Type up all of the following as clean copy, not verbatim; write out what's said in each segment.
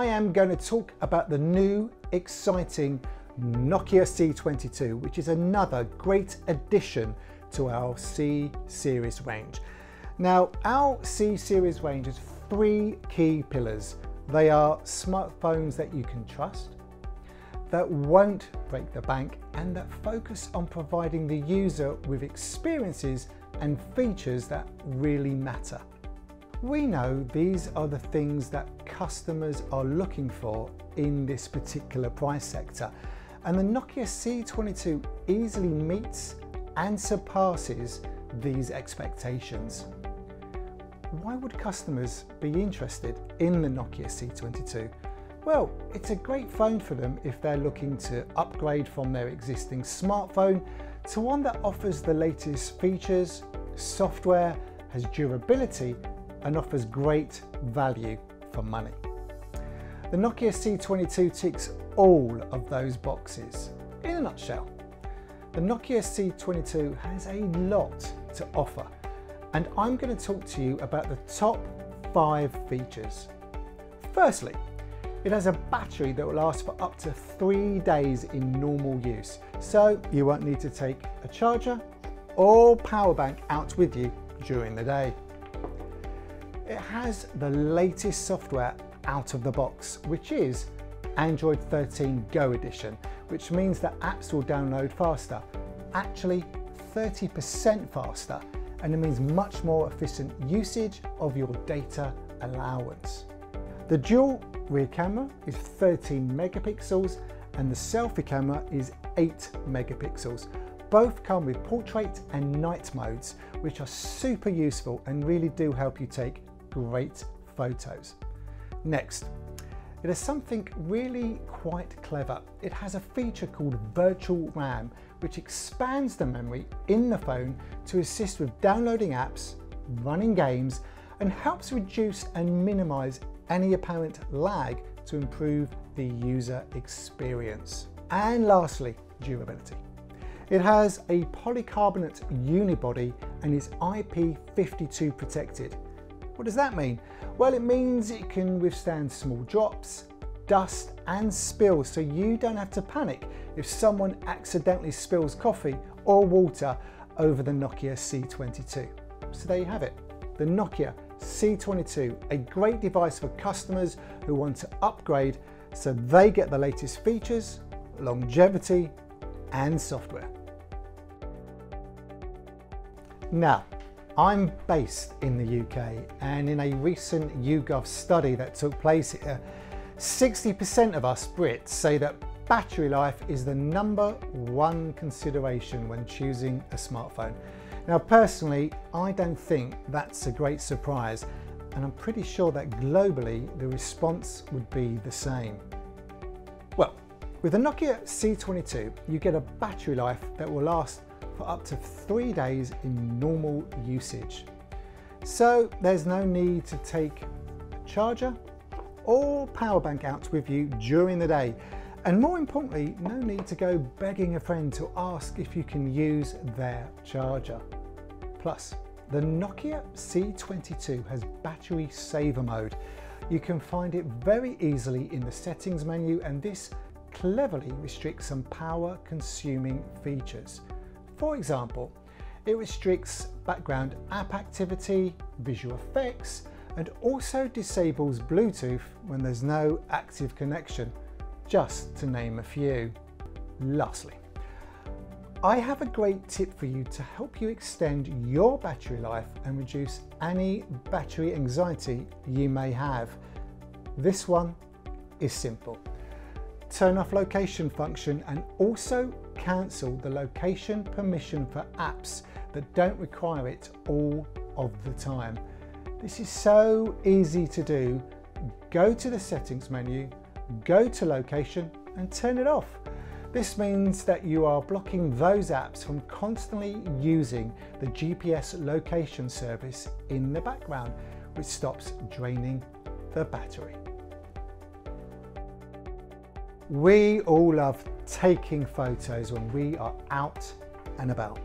I am going to talk about the new exciting Nokia C22, which is another great addition to our C series range. Now, our C series range has three key pillars. They are smartphones that you can trust, that won't break the bank, and that focus on providing the user with experiences and features that really matter. We know these are the things that customers are looking for in this particular price sector, and the Nokia C22 easily meets and surpasses these expectations. Why would customers be interested in the Nokia C22? Well, it's a great phone for them if they're looking to upgrade from their existing smartphone to one that offers the latest features, software, has durability, and offers great value for money. The Nokia C22 ticks all of those boxes. In a nutshell, the Nokia C22 has a lot to offer, and I'm going to talk to you about the top 5 features. Firstly, it has a battery that will last for up to 3 days in normal use, so you won't need to take a charger or power bank out with you during the day. It has the latest software out of the box, which is Android 13 Go edition, which means that apps will download faster, actually 30% faster, and it means much more efficient usage of your data allowance. The dual rear camera is 13 megapixels and the selfie camera is 8 megapixels. Both come with portrait and night modes, which are super useful and really do help you take great photos. Next, it has something really quite clever. It has a feature called virtual RAM, which expands the memory in the phone to assist with downloading apps, running games, and helps reduce and minimize any apparent lag to improve the user experience. And lastly, durability. It has a polycarbonate unibody and is IP52 protected. What does that mean? Well, it means it can withstand small drops, dust and spills, so you don't have to panic if someone accidentally spills coffee or water over the Nokia C22. So there you have it, the Nokia C22, a great device for customers who want to upgrade so they get the latest features, longevity and software. Now, I'm based in the UK, and in a recent YouGov study that took place here, 60% of us Brits say that battery life is the #1 consideration when choosing a smartphone. Now personally, I don't think that's a great surprise, and I'm pretty sure that globally the response would be the same. Well, with the Nokia C22, you get a battery life that will last for up to 3 days in normal usage. So there's no need to take a charger or power bank out with you during the day. And more importantly, no need to go begging a friend to ask if you can use their charger. Plus, the Nokia C22 has battery saver mode. You can find it very easily in the settings menu, and this cleverly restricts some power consuming features. For example, it restricts background app activity, visual effects, and also disables Bluetooth when there's no active connection, just to name a few. Lastly, I have a great tip for you to help you extend your battery life and reduce any battery anxiety you may have. This one is simple. Turn off location function and also cancel the location permission for apps that don't require it all of the time. This is so easy to do. Go to the settings menu, go to location and turn it off. This means that you are blocking those apps from constantly using the GPS location service in the background, which stops draining the battery. We all love taking photos when we are out and about.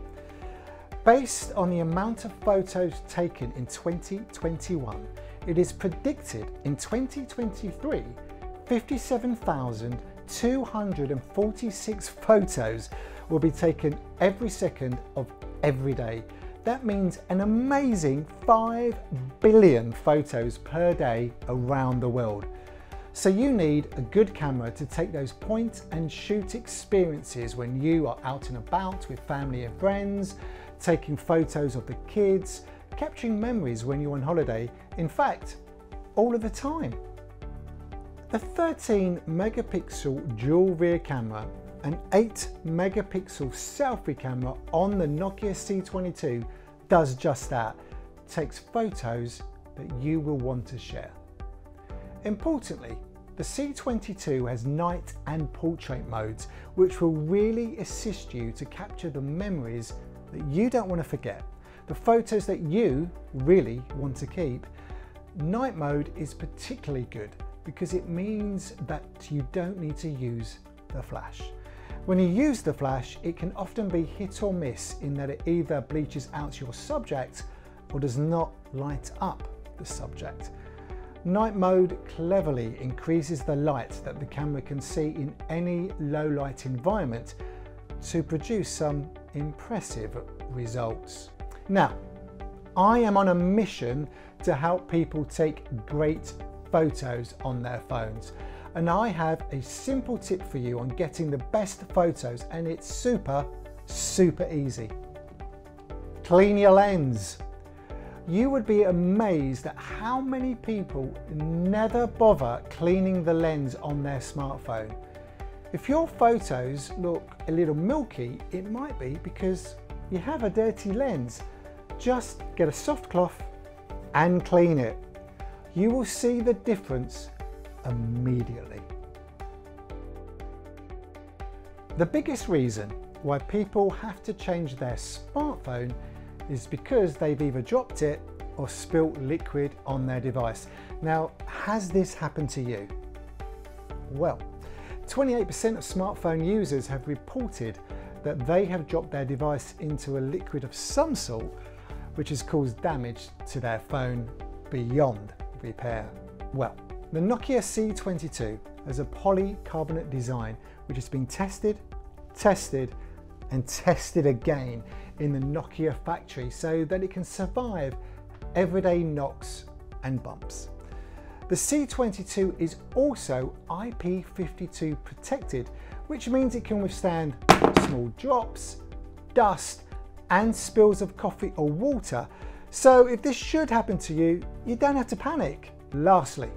Based on the amount of photos taken in 2021, it is predicted in 2023 57,246 photos will be taken every second of every day. That means an amazing 5 billion photos per day around the world. So you need a good camera to take those point and shoot experiences when you are out and about with family and friends, taking photos of the kids, capturing memories when you're on holiday, in fact, all of the time. The 13 megapixel dual rear camera and 8 megapixel selfie camera on the Nokia C22 does just that, takes photos that you will want to share. Importantly, the C22 has night and portrait modes, which will really assist you to capture the memories that you don't want to forget, the photos that you really want to keep. Night mode is particularly good because it means that you don't need to use the flash. When you use the flash, it can often be hit or miss in that it either bleaches out your subject or does not light up the subject. Night mode cleverly increases the light that the camera can see in any low light environment to produce some impressive results. Now, I am on a mission to help people take great photos on their phones. And I have a simple tip for you on getting the best photos, and it's super easy. Clean your lens. You would be amazed at how many people never bother cleaning the lens on their smartphone. If your photos look a little milky, it might be because you have a dirty lens. Just get a soft cloth and clean it. You will see the difference immediately. The biggest reason why people have to change their smartphone is because they've either dropped it or spilt liquid on their device. Now, has this happened to you? Well, 28% of smartphone users have reported that they have dropped their device into a liquid of some sort, which has caused damage to their phone beyond repair. Well, the Nokia C22 has a polycarbonate design which has been tested and tested again in the Nokia factory so that it can survive everyday knocks and bumps. The C22 is also IP52 protected, which means it can withstand small drops, dust and spills of coffee or water. So if this should happen to you, you don't have to panic. Lastly,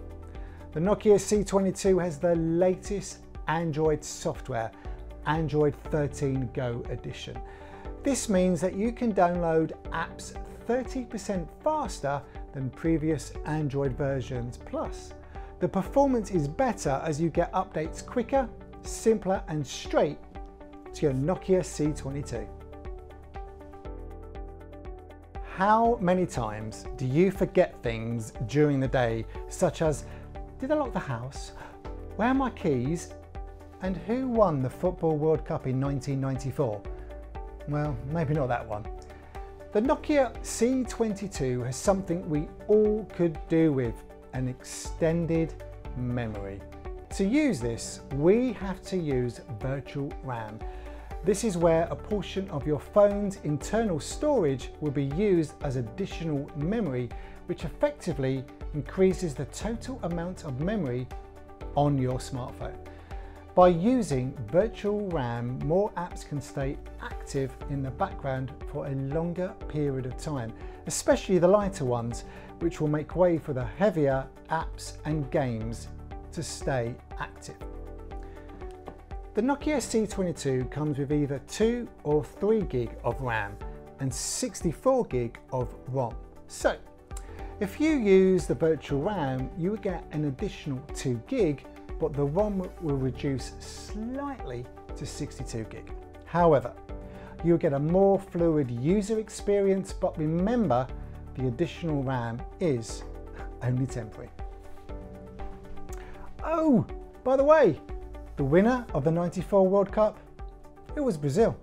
the Nokia C22 has the latest Android software, Android 13 Go edition. This means that you can download apps 30% faster than previous Android versions. Plus, the performance is better as you get updates quicker, simpler and straight to your Nokia C22. How many times do you forget things during the day, such as, did I lock the house? Where are my keys? And who won the Football World Cup in 1994? Well, maybe not that one. The Nokia C22 has something we all could do with, an extended memory. To use this, we have to use virtual RAM. This is where a portion of your phone's internal storage will be used as additional memory, which effectively increases the total amount of memory on your smartphone. By using virtual RAM, more apps can stay active in the background for a longer period of time, especially the lighter ones, which will make way for the heavier apps and games to stay active. The Nokia C22 comes with either 2 or 3 gig of RAM and 64 gig of ROM. So, if you use the virtual RAM, you will get an additional 2 gig, but the ROM will reduce slightly to 62 gig. However, you'll get a more fluid user experience, but remember, the additional RAM is only temporary. Oh, by the way, the winner of the '94 World Cup, it was Brazil.